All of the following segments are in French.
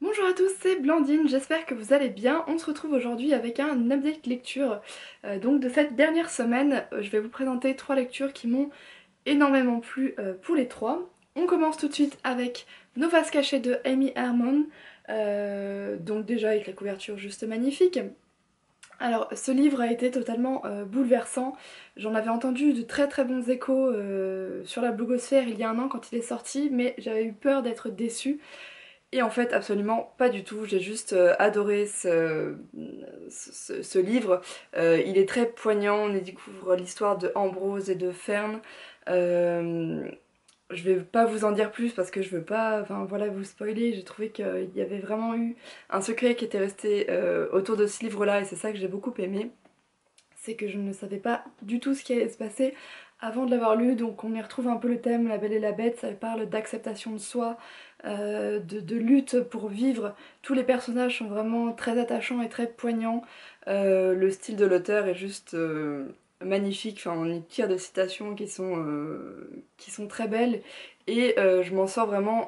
Bonjour à tous, c'est Blandine, j'espère que vous allez bien. On se retrouve aujourd'hui avec un update lecture donc de cette dernière semaine. Je vais vous présenter trois lectures qui m'ont énormément plu pour les trois. On commence tout de suite avec Nos vases cachés de Amy Herman, donc déjà avec la couverture juste magnifique. Alors ce livre a été totalement bouleversant, j'en avais entendu de très très bons échos sur la blogosphère il y a un an quand il est sorti, mais j'avais eu peur d'être déçue. Et en fait, absolument pas du tout. J'ai juste adoré ce livre. Il est très poignant. On y découvre l'histoire de Ambrose et de Fern. Euh, je vais pas vous en dire plus parce que je veux pas, enfin voilà, vous spoiler. J'ai trouvé qu'il y avait vraiment eu un secret qui était resté autour de ce livre-là et c'est ça que j'ai beaucoup aimé. C'est que je ne savais pas du tout ce qui allait se passer avant de l'avoir lu, donc on y retrouve un peu le thème La Belle et la Bête, ça parle d'acceptation de soi, de lutte pour vivre. Tous les personnages sont vraiment très attachants et très poignants. Le style de l'auteur est juste magnifique, enfin, on y tire des citations qui sont très belles et je m'en sors vraiment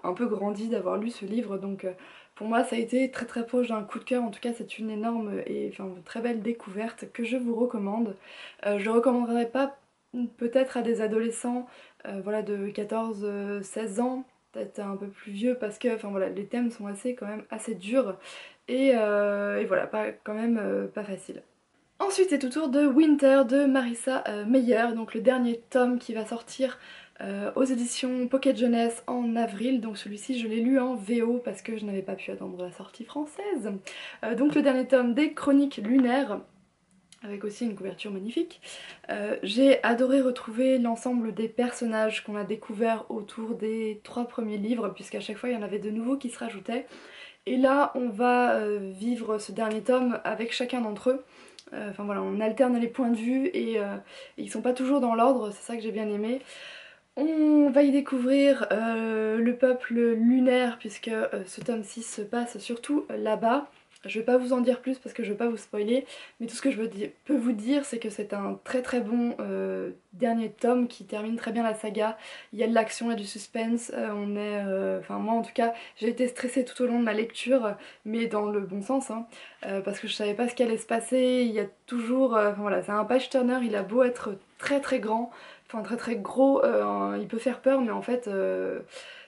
un peu grandi d'avoir lu ce livre, donc pour moi ça a été très très proche d'un coup de cœur. En tout cas c'est une énorme et enfin, une très belle découverte que je vous recommande. Je le recommanderais pas peut-être à des adolescents voilà, de 14-16 ans, peut-être un peu plus vieux parce que enfin, voilà, les thèmes sont assez, quand même assez durs et voilà, pas, quand même pas facile. Ensuite c'est au tour de Winter de Marissa Meyer, donc le dernier tome qui va sortir aux éditions Pocket Jeunesse en avril. Donc celui-ci je l'ai lu en VO parce que je n'avais pas pu attendre la sortie française. Donc le dernier tome des Chroniques lunaires, avec aussi une couverture magnifique. J'ai adoré retrouver l'ensemble des personnages qu'on a découverts autour des trois premiers livres, puisqu'à chaque fois il y en avait de nouveaux qui se rajoutaient. Et là on va vivre ce dernier tome avec chacun d'entre eux. Enfin voilà, on alterne les points de vue et ils sont pas toujours dans l'ordre, c'est ça que j'ai bien aimé. On va y découvrir le peuple lunaire puisque ce tome 6 se passe surtout là-bas. Je vais pas vous en dire plus parce que je veux pas vous spoiler, mais tout ce que peux vous dire c'est que c'est un très très bon dernier tome qui termine très bien la saga. Il y a de l'action, il y a du suspense, enfin moi en tout cas j'ai été stressée tout au long de ma lecture, mais dans le bon sens hein, parce que je savais pas ce qui allait se passer. Il y a toujours, enfin voilà, c'est un page turner, il a beau être très très grand, enfin très très gros, il peut faire peur mais en fait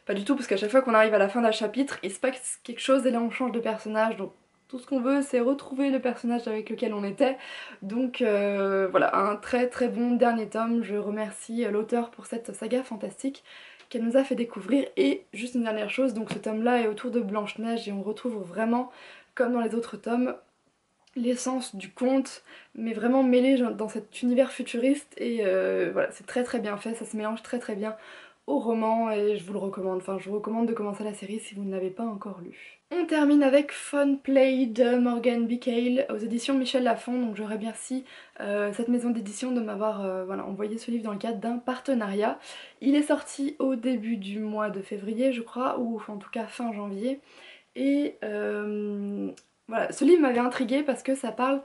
pas du tout parce qu'à chaque fois qu'on arrive à la fin d'un chapitre il se passe quelque chose et là on change de personnage, donc tout ce qu'on veut c'est retrouver le personnage avec lequel on était. Donc voilà, un très très bon dernier tome. Je remercie l'auteur pour cette saga fantastique qu'elle nous a fait découvrir. Et juste une dernière chose, donc ce tome là est autour de Blanche-Neige et on retrouve vraiment comme dans les autres tomes l'essence du conte, mais vraiment mêlé dans cet univers futuriste et voilà, c'est très très bien fait, ça se mélange très très bien au roman et je vous le recommande, enfin je vous recommande de commencer la série si vous ne l'avez pas encore lu. On termine avec Fun Play de Morgan B. Cale aux éditions Michel Lafon, donc je remercie cette maison d'édition de m'avoir voilà, envoyé ce livre dans le cadre d'un partenariat. Il est sorti au début du mois de février je crois, ou en tout cas fin janvier, et voilà, ce livre m'avait intriguée parce que ça parle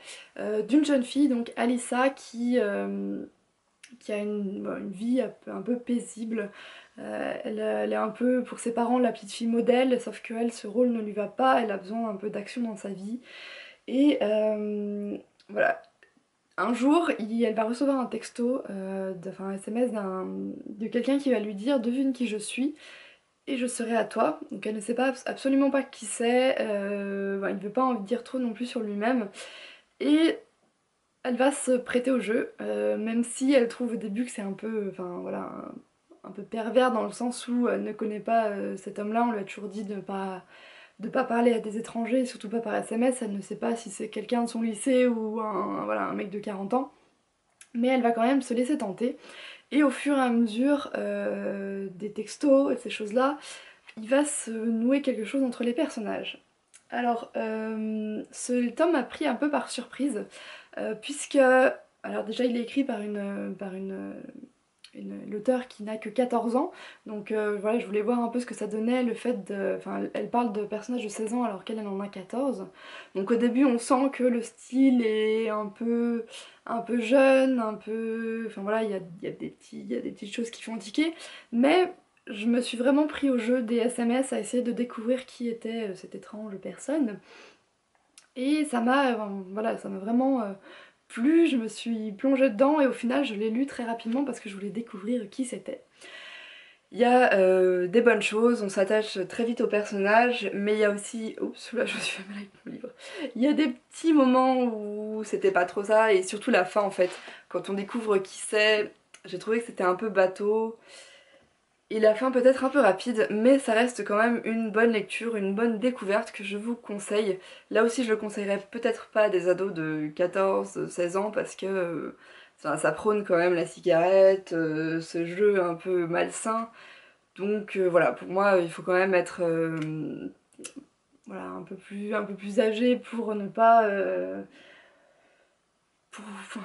d'une jeune fille, donc Alissa, qui a une vie un peu paisible. Elle est un peu pour ses parents la petite fille modèle, sauf qu'elle, ce rôle ne lui va pas, elle a besoin un peu d'action dans sa vie. Et voilà, un jour, elle va recevoir un texto, enfin un SMS de quelqu'un qui va lui dire devine qui je suis et je serai à toi. Donc elle ne sait pas absolument pas qui c'est, il ne veut pas en dire trop non plus sur lui-même. Et elle va se prêter au jeu, même si elle trouve au début que c'est un peu, enfin voilà, un peu pervers dans le sens où elle ne connaît pas cet homme-là. On lui a toujours dit de pas parler à des étrangers, surtout pas par SMS. Elle ne sait pas si c'est quelqu'un de son lycée ou voilà, un mec de 40 ans. Mais elle va quand même se laisser tenter. Et au fur et à mesure des textos et ces choses-là, il va se nouer quelque chose entre les personnages. Alors, ce tome m'a pris un peu par surprise, puisque, alors déjà il est écrit par l'auteur qui n'a que 14 ans, donc voilà, je voulais voir un peu ce que ça donnait, le fait de... Enfin, elle parle de personnages de 16 ans alors qu'elle en a 14. Donc au début on sent que le style est un peu jeune, un peu... Enfin voilà, il y a des petites choses qui font tiquer, mais je me suis vraiment pris au jeu des SMS à essayer de découvrir qui était cette étrange personne. Et ça m'a voilà, ça m'a vraiment plu, je me suis plongée dedans et au final je l'ai lu très rapidement parce que je voulais découvrir qui c'était. Il y a des bonnes choses, on s'attache très vite au personnage, mais il y a aussi... Oups, là je me suis fait mal avec mon livre. Il y a des petits moments où c'était pas trop ça, et surtout la fin en fait. Quand on découvre qui c'est, j'ai trouvé que c'était un peu bateau. Et la fin peut-être un peu rapide, mais ça reste quand même une bonne lecture, une bonne découverte que je vous conseille. Là aussi je le conseillerais peut-être pas à des ados de 14-16 ans parce que ça prône quand même la cigarette, ce jeu un peu malsain. Donc voilà, pour moi il faut quand même être voilà, un peu plus âgé pour ne pas... enfin,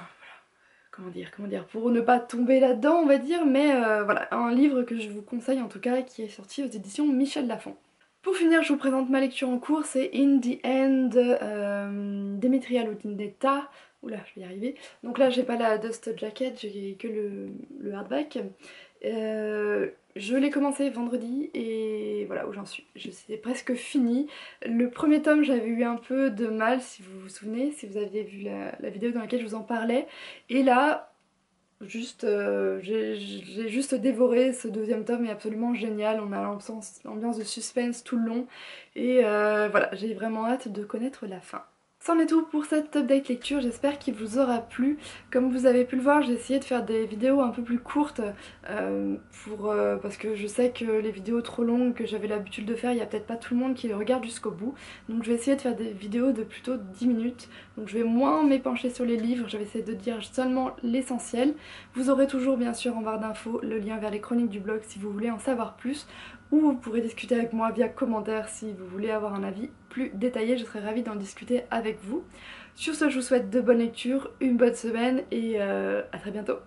comment dire, pour ne pas tomber là-dedans on va dire, mais voilà, un livre que je vous conseille en tout cas qui est sorti aux éditions Michel Lafon. Pour finir, je vous présente ma lecture en cours, c'est In the End d'Emetria Ludinetta. Oula, je vais y arriver. Donc là, j'ai pas la Dust Jacket, j'ai que le hardback. Je l'ai commencé vendredi et voilà où j'en suis. Je sais presque fini. Le premier tome, j'avais eu un peu de mal, si vous vous souvenez, si vous aviez vu la vidéo dans laquelle je vous en parlais. Et là, juste, j'ai juste dévoré ce deuxième tome, est absolument génial. On a l'ambiance de suspense tout le long. Et voilà, j'ai vraiment hâte de connaître la fin. C'en est tout pour cette update lecture, j'espère qu'il vous aura plu. Comme vous avez pu le voir, j'ai essayé de faire des vidéos un peu plus courtes parce que je sais que les vidéos trop longues que j'avais l'habitude de faire, il n'y a peut-être pas tout le monde qui les regarde jusqu'au bout. Donc je vais essayer de faire des vidéos de plutôt 10 minutes. Donc je vais moins m'épancher sur les livres, je vais essayer de dire seulement l'essentiel. Vous aurez toujours bien sûr en barre d'infos le lien vers les chroniques du blog si vous voulez en savoir plus. Ou vous pourrez discuter avec moi via commentaire si vous voulez avoir un avis plus détaillé, je serais ravie d'en discuter avec vous. Sur ce, je vous souhaite de bonnes lectures, une bonne semaine et à très bientôt.